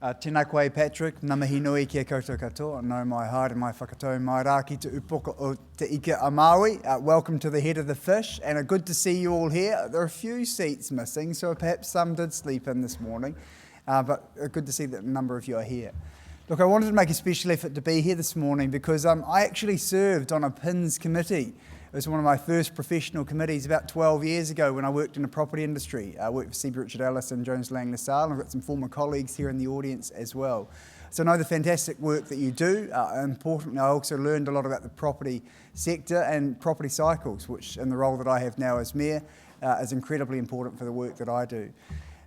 Tēnā koe Patrick, ngā mihi nui kia koutou katoa, nau mai haere mai whakatau mai rā ki te upoko o te ike a Māui. Welcome to the head of the fish, and good to see you all here. There are a few seats missing, so perhaps some did sleep in this morning, but good to see that a number of you are here. Look, I wanted to make a special effort to be here this morning because I actually served on a PINS committee. It was one of my first professional committees about 12 years ago when I worked in the property industry. I worked for C. Richard Ellis and Jones Lang LaSalle, and I've got some former colleagues here in the audience as well. So I know the fantastic work that you do. Importantly, I also learned a lot about the property sector and property cycles, which in the role that I have now as Mayor is incredibly important for the work that I do.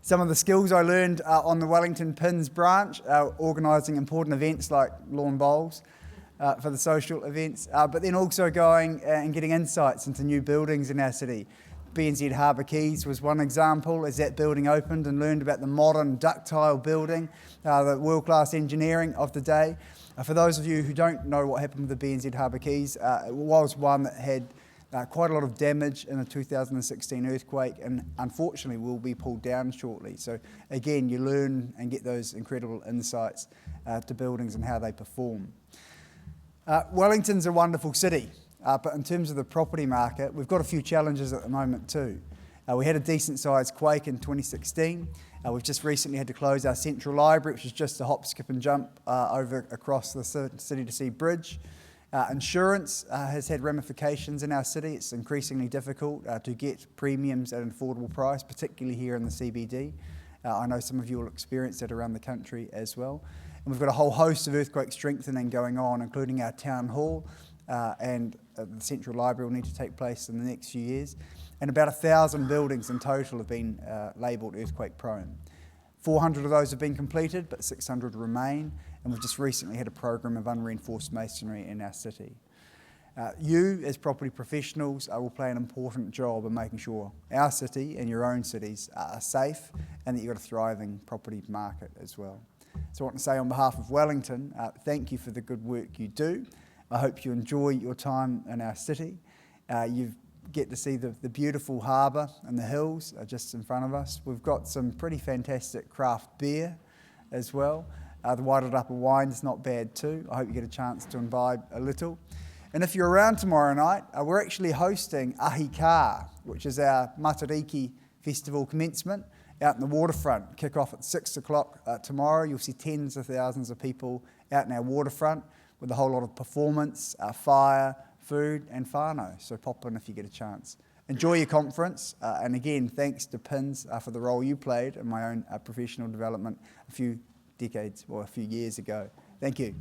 Some of the skills I learned on the Wellington PINS branch, organising important events like lawn bowls, for the social events, but then also going and getting insights into new buildings in our city. BNZ Harbour Quays was one example as that building opened, and learned about the modern ductile building, the world-class engineering of the day. For those of you who don't know what happened with the BNZ Harbour Quays, it was one that had quite a lot of damage in the 2016 earthquake, and unfortunately will be pulled down shortly. So again, you learn and get those incredible insights to buildings and how they perform. Wellington's a wonderful city, but in terms of the property market, we've got a few challenges at the moment too. We had a decent sized quake in 2016. We've just recently had to close our central library, which is just a hop, skip and jump over across the City to Sea Bridge. Insurance has had ramifications in our city. It's increasingly difficult to get premiums at an affordable price, particularly here in the CBD. I know some of you will experience that around the country as well. And we've got a whole host of earthquake strengthening going on, including our town hall and the Central Library will need to take place in the next few years. And about 1,000 buildings in total have been labelled earthquake prone. 400 of those have been completed, but 600 remain. And we've just recently had a program of unreinforced masonry in our city. You, as property professionals, will play an important job in making sure our city and your own cities are safe, and that you've got a thriving property market as well. So I want to say on behalf of Wellington, thank you for the good work you do. I hope you enjoy your time in our city. You get to see the beautiful harbour and the hills just in front of us. We've got some pretty fantastic craft beer as well. The Wairarapa wine is not bad too. I hope you get a chance to imbibe a little. And if you're around tomorrow night, we're actually hosting Ahi Ka, which is our Matariki festival commencement out in the waterfront. Kick off at 6 o'clock tomorrow. You'll see tens of thousands of people out in our waterfront with a whole lot of performance, fire, food and whānau. So pop in if you get a chance. Enjoy your conference, and again, thanks to PINS for the role you played in my own professional development a few decades or a few years ago. Thank you.